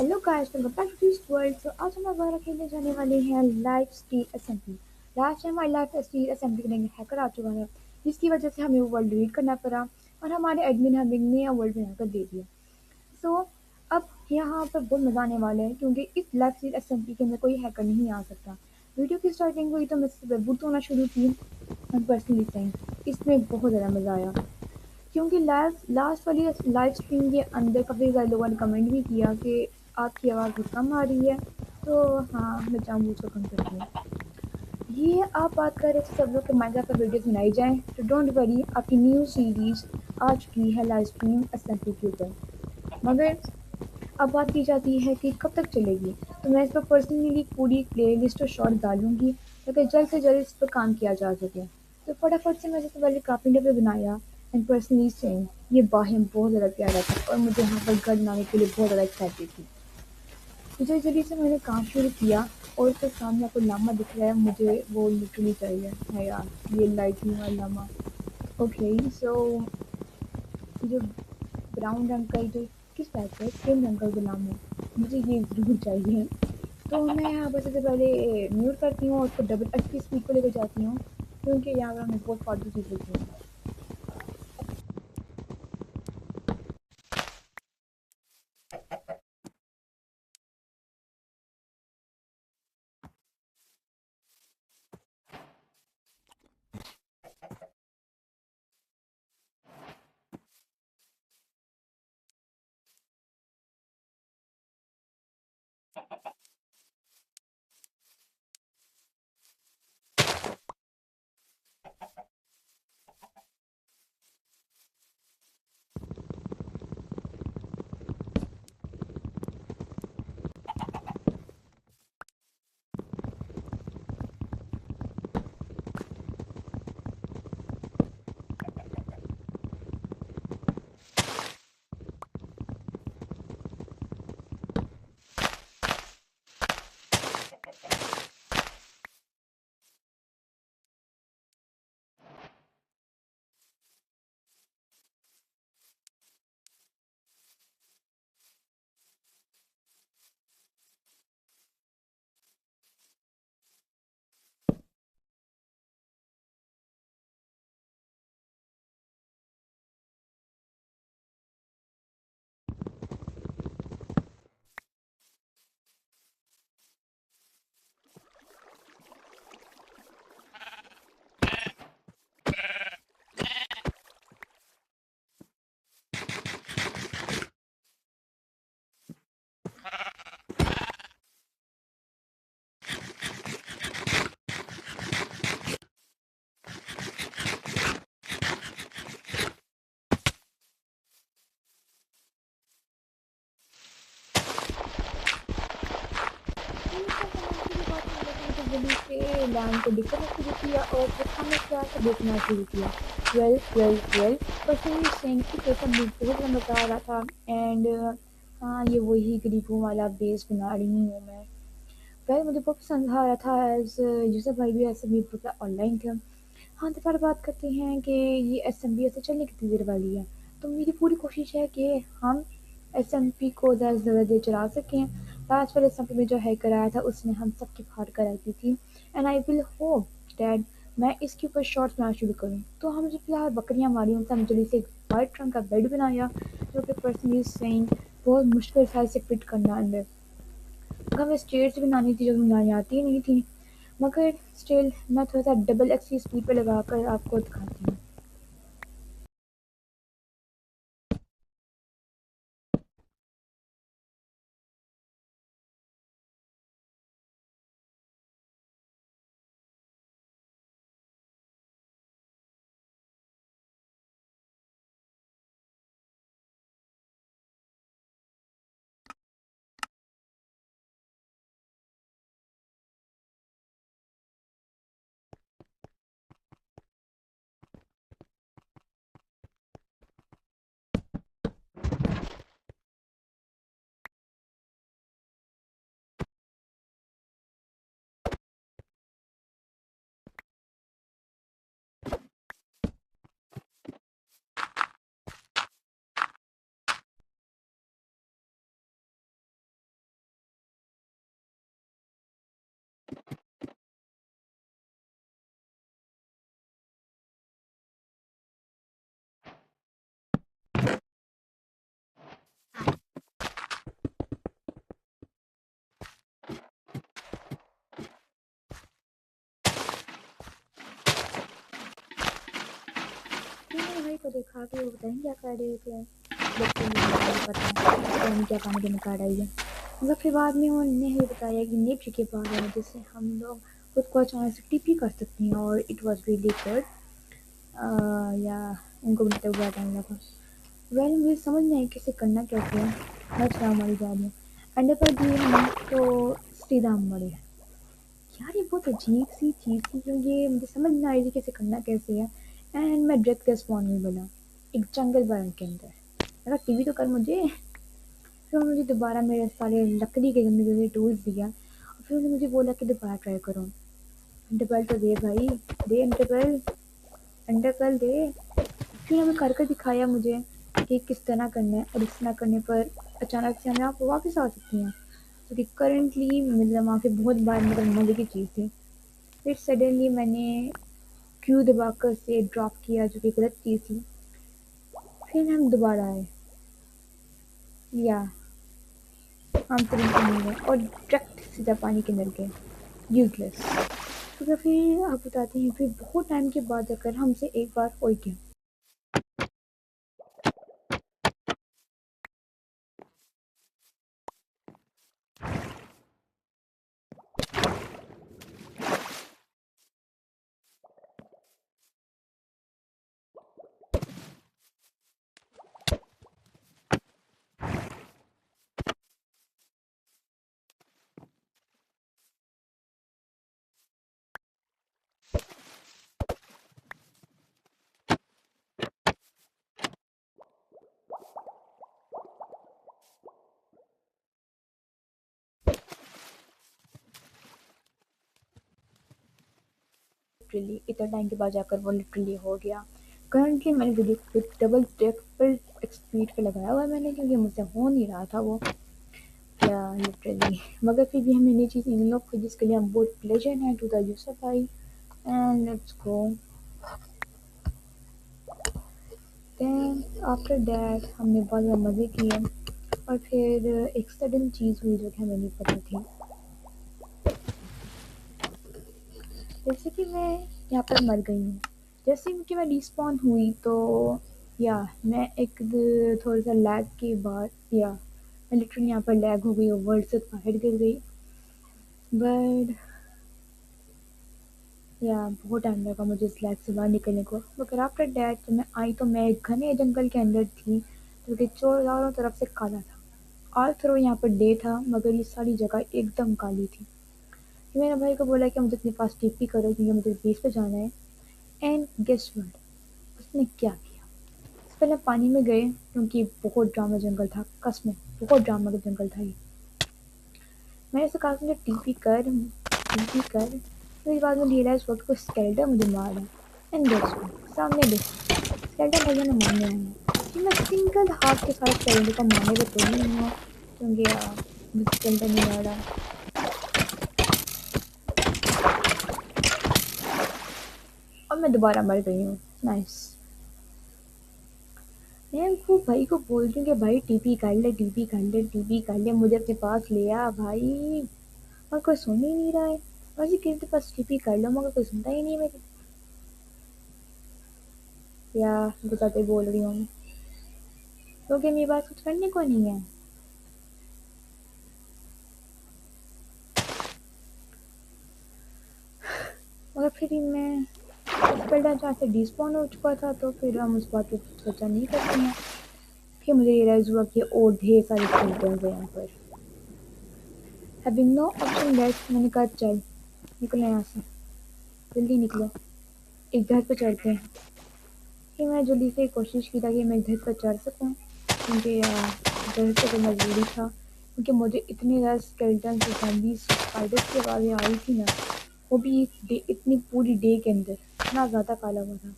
Hello guys, welcome back to this world. तो आज हम दोबारा खेलने जाने वाले हैं live street assembly. Last time हमारी लाइव स्ट्रीट असेंबली करने में हैकर आ चुका है, जिसकी वजह से हमें वो वर्ल्ड डिलीट करना पड़ा और हमारे एडमिन हमें एक नया वर्ल्ड बनाकर दे दिया। सो अब यहाँ पर बहुत मज़ा आने वाला है क्योंकि इस लाइव स्ट्रीट असेंबली के अंदर कोई हैकर नहीं आ सकता। वीडियो की स्टार्टिंग हुई तो मुझसे बूट होना शुरू की और पर्सनली सेइंग इसमें बहुत ज़्यादा मज़ा आया क्योंकि लास्ट वाली लाइव स्ट्रीम के अंदर काफ़ी सारे लोगों ने कमेंट भी किया कि आपकी आवाज़ बहुत कम आ रही है। तो हाँ, मैं जानबूझ कर कम करती हूँ। ये आप बात कर रहे थे सब लोग के माइनक्राफ्ट पर वीडियोस बनाई जाएं, तो डोंट वरी, आपकी न्यू सीरीज आ चुकी है लाइव स्ट्रीम असेंबली के ऊपर। मगर अब बात की जाती है कि कब तक चलेगी। तो मैं इस पर पर्सनली पूरी प्ले लिस्ट और शॉर्ट डालूंगी ताकि जल्द से जल्द इस पर काम किया जा सके। तो फटाफट से मैं सबसे पहले क्राफ्टिंग टेबल बनाया एंड पर्सनली सेइंग ये बाहम बहुत ज़्यादा प्यारा था और मुझे यहाँ पर घर बनाने के लिए बहुत ज़्यादा एक्साइटेड थी। तो जल्दी जल्दी से मैंने काम शुरू किया और उसके सामने आपको लामा दिख रहा है, मुझे वो लिटरली चाहिए है यार, ये लाइटनिंग वाला लामा। ओके, सो जो ब्राउन रंग का जो किस टाइप का है, क्रीम रंग का गुलाम है, मुझे ये ज़रूर चाहिए। तो मैं यहाँ पर सबसे पहले म्यूट करती हूँ और उसको डबल एच की स्पीड को लेकर जाती हूँ क्योंकि यहाँ पर हमें बहुत फालतू चीज़ लगती है। जल्दी से लैंड को डिग करना शुरू किया और फिर हमने क्या सब देखना शुरू किया। वेल पर्सनली सेइंग इस असेंबली बहुत ज़्यादा मज़ा आ रहा था एंड हाँ, ये वही गरीबों वाला बेस बना रही हूँ मैं। वेल मुझे बहुत पसंद आ रहा था एज यूसुफ भाई भी ऐसे भी पूरा ऑनलाइन थे। हाँ, तो फिर बात करते हैं कि ये असेंबली ऐसे चलने कितनी देर वाली है। तो मेरी पूरी कोशिश है कि हम एसएमपी को ज़्यादा से ज़्यादा देर चला सकें। लास्ट वाले एसएमपी में जो हैकर आया था उसने हम सबकी फाड़ कर दी थी and I will hope that मैं इसके ऊपर शॉर्ट्स बनाना शुरू करूँ। तो हम जो फिलहाल बकरियाँ मारी उनसे हम जल्दी से एक वाइट रंग का बेड बनाया जो कि पर्सनली सेइंग बहुत मुश्किल था इसे फिट करना अंदर। हमें स्टेयर्स भी बनानी थी जो हमें बनानी आती नहीं थी, मगर स्टिल मैं थोड़ा सा डबल एक्स की स्पीड पे लगाकर आपको दिखाती हूँ। मैंने भाई को देखा कि वो बताएं क्या कर रहे थे, बच्चे मुझे पता है पता नहीं क्या पानी के निकाल आई है। मगर फिर बाद में उन्होंने ही बताया कि नेट के पास है जिससे हम लोग खुद को अचानक से टीपी कर सकते हैं और इट वॉज रियली गुड। या उनको बनते हुए बड़ा टाइम लगा। वेल मुझे समझ नहीं आया कि इसे करना कैसे है। मैं छलांग मारी जा रही हूँ, अंडे पर दिए हमें तो सीधा हम मरे। यार ये बहुत अजीब सी चीज़ थी क्योंकि मुझे समझ नहीं आ रही थी कि इसे करना कैसे है। एंड मैं डायरेक्ट के स्पॉन में बना एक जंगल बन के अंदर। अगर टीवी तो कर मुझे। फिर उन्होंने मुझे दोबारा मेरे सारे लकड़ी के गंदे गंदे टूल्स दिया और फिर उन्होंने मुझे बोला कि दोबारा ट्राई करो। अंडरपेल तो दे भाई, दे अंडरपेल, अंडरपेल दे। फिर हमें कर कर दिखाया मुझे कि किस तरह करना है और इस तरह करने पर अचानक से हमें आप वापस आ सकती हैं। जो कि करंटली मतलब वहाँ पे बहुत बार मतलब मज़े की चीज़ थी। फिर सडनली मैंने क्यू दबाकर से ड्रॉप किया जो कि गलत चीज़ थी। फिर हम दोबारा आए, या हम तुरंत नहीं गए और डायरेक्ट सीधा पानी के अंदर गए। यूज़लेस। तो फिर आप बताते हैं फिर बहुत टाइम के बाद अगर हमसे एक बार हो गया। लिटरली इतना टाइम के बाद जाकर वो लिटरली हो गया। करंटली मैंने वीडियो को डबल ट्रिपल स्पीड पे लगाया हुआ है मैंने क्योंकि मुझसे हो नहीं रहा था वो। या लिटरली मगर फिर भी हमें नई चीज़ इन लोग को जिसके लिए हम बहुत प्लेजर हैं टू द यूसुफ भाई। And let's go. Then after that हमने बहुत ज़्यादा मज़े किए और फिर एक सडन चीज़ हुई जो कि हमें नहीं पता थी। जैसे कि मैं यहाँ पर मर गई हूँ। जैसे कि मैं रिस्पॉन हुई तो या मैं एक थोड़ा सा लैग के बाद या मैं लिटरली यहाँ पर लैग हो गई और वर्ल्ड से बाहर गिर गई। बट या बहुत टाइम लगा मुझे इस लैग से बाहर निकलने को। मगर आफ्टर डैट जब मैं आई तो मैं एक घने जंगल के अंदर थी जो कि चारों तरफ से काला था। ऑल थ्रो यहाँ पर डे था मगर ये सारी जगह एकदम काली थी। फिर मैंने भाई को बोला कि मुझे अपने पास टीपी करो क्योंकि मुझे बेस पे जाना है। एंड गेस व्हाट उसने क्या किया। पहले पानी में गए क्योंकि बहुत ड्रामा जंगल था, कसमें बहुत ड्रामा का जंगल था ये। मैंने उसे कहा कि मुझे टीपी कर। फिर बाद में रियलाइज हुआ कि कोई स्केलेटन मुझे मार रहा है। एंड गेस व्हाट सामने देखो स्केलेटन भैया ने मारने आए हैं। कि मैं सिंगल हाथ के साथ स्केलेटन को मारने पे तो नहीं हूँ क्योंकि मुझे स्केलेटन नहीं मार रहा। और मैं दोबारा मर गई हूँ। नाइस। मैं वो भाई को बोलती हूँ कि भाई टीपी कर ले, टीपी कर ले, टीपी कर ले, मुझे अपने पास ले आ भाई। और कोई सुन ही नहीं रहा है। और जी किसी के पास टीपी कर लो मगर कोई सुनता ही नहीं है मेरी। या गुस्साते बोल रही हूँ क्योंकि मेरी बात कुछ करने को नहीं है। मगर फिर मैं स्पेल्डा जहाँ से डिस्पॉन हो चुका था तो फिर हम उस बात पे चर्चा नहीं करते हैं। फिर मुझे रियलाइज हुआ कि और ढेर सारे स्केलेटन्स हैं यहाँ पर। हैविंग नो ऑप्शन लेफ्ट मैंने कहा चल निकलो यहाँ से, जल्दी निकलो, एक घर पे चढ़ते हैं। फिर मैं जल्दी से कोशिश की ताकि मैं घर पर चढ़ सकूँ क्योंकि घर पे तो मजबूरी था क्योंकि मुझे इतने ज़्यादा स्केलेटन्स और ज़ॉम्बीज़ स्पाइडर्स की आवाज़ें आ रही थी ना। वो भी इतनी पूरी डे के अंदर इतना ज़्यादा काला हुआ था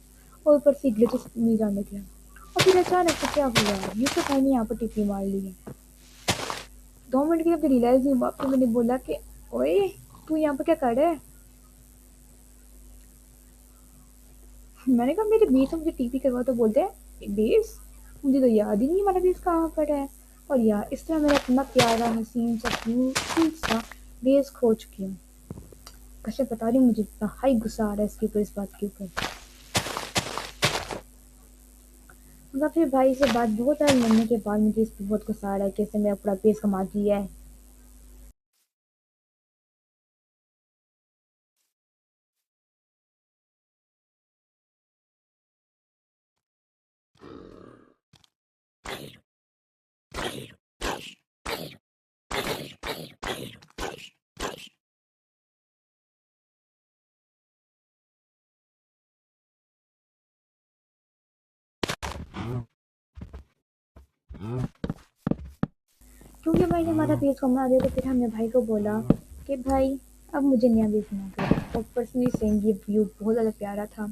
और ऊपर से ग्लिचेस नहीं जाने दिया। और फिर अचानक से क्या हुआ यूसुफ भाई ने यहाँ पर टिप्पी मार ली है। 2 मिनट के लिए रियलाइज़ नहीं हुआ फिर मैंने बोला कि ओए तू यहाँ पे क्या कर रहा है? मैंने कहा मेरे बेस मुझे टीपी करवा तो बोलते हैं बेस। मुझे तो याद ही नहीं हमारा बेस कहाँ पर है। और यार इस तरह मेरा इतना प्यारा हसीन सा क्यूट सा बेस खो चुकी हूँ। कसम बता रही हूँ मुझे इतना हाई गुस्सा आ रहा है इसके ऊपर इस बात के ऊपर। मगर फिर भाई से बात बहुत सारे मिलने के बाद मुझे इस पर बहुत गुस्सा आ रहा है कैसे मेरा पूरा बेस कमा दिया है। क्योंकि भाई ने हमारा बेस कमा दिया तो फिर हमने भाई को बोला कि भाई अब मुझे नया बेस बना दो। और पर्सनली सेइंग ये व्यू बहुत ज़्यादा प्यारा था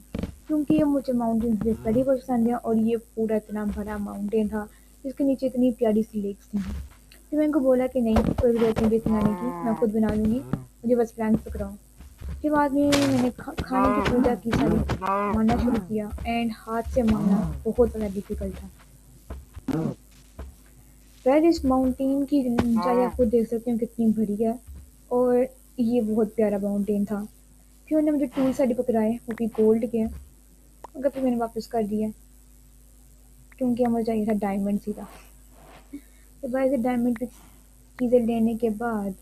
क्योंकि ये मुझे माउंटेन से बड़ी पसंद है और ये पूरा इतना बड़ा माउंटेन था जिसके नीचे इतनी प्यारी सी लेक्स थी। फिर मैंने उनको बोला कि नहीं कोई ज़रूरत नहीं बेस बनाने की मैं खुद बना लूँगी मुझे बस प्लान पकड़ाओ। फिर बाद में मैंने खाने की पूजा की सारी मानना शुरू किया एंड हाथ से मारना बहुत ज़्यादा डिफिकल्ट था। वैर इस माउंटेन की ऊंचाई आप खुद देख सकते हो कितनी बड़ी है। और ये बहुत प्यारा माउंटेन था। फिर उन्होंने मुझे टूल साइड पकड़ाए वो भी गोल्ड के मगर फिर मैंने वापस कर दिया क्योंकि मुझे चाहिए था डायमंड सीधा। तो भाई से डायमंड की चीज़ें लेने के बाद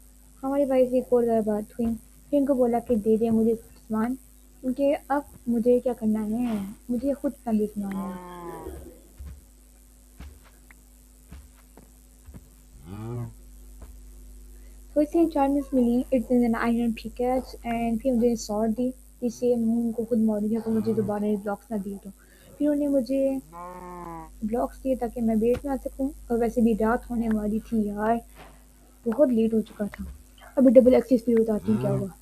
हमारे भाई से एक और ज़्यादा बात हुई। फिर उनको बोला कि दे दे मुझे सामान क्योंकि अब मुझे क्या करना है मुझे खुद का भी सामान है। तो इतनी अचानक मिली it is an iron pickaxe and फिर मुझे सॉर्ड दी जिससे मैं उनको खुद मारूंगी तो मुझे दोबारा ब्लॉक्स ना दिए तो। फिर उन्हें मुझे ब्लॉक्स दिए ताकि मैं बेट में आ सकूँ और वैसे भी रात होने वाली थी यार बहुत लेट हो चुका था। अभी डबल एक्सेस भी बताती हूँ क्या हुआ।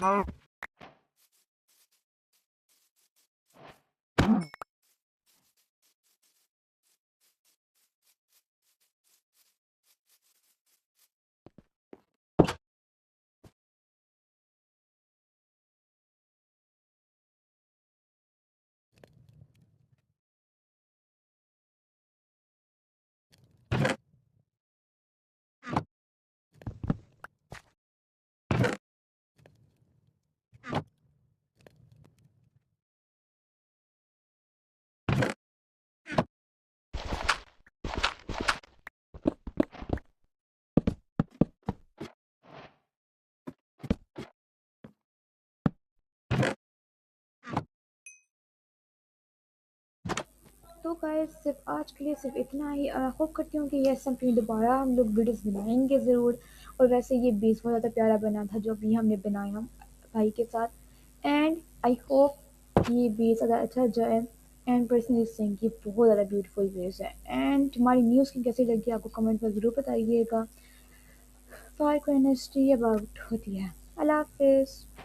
तो गाइस सिर्फ आज के लिए सिर्फ इतना ही और होप करती हूँ कि ये असेंबली दोबारा हम लोग वीडियोस बनाएंगे ज़रूर। और वैसे ये बेस बहुत ज़्यादा प्यारा बना था जो अभी हमने बनाया भाई के साथ। एंड आई होप ये बेस अगर अच्छा जाए। एंड पर्सनली थिंक ये बहुत ज़्यादा ब्यूटीफुल बेस है। एंड हमारी न्यूज़ की कैसी लगी आपको कमेंट में ज़रूर बताइएगा। फार क्वेस्टी अबाउट होती है। अल्लाह हाफिज़।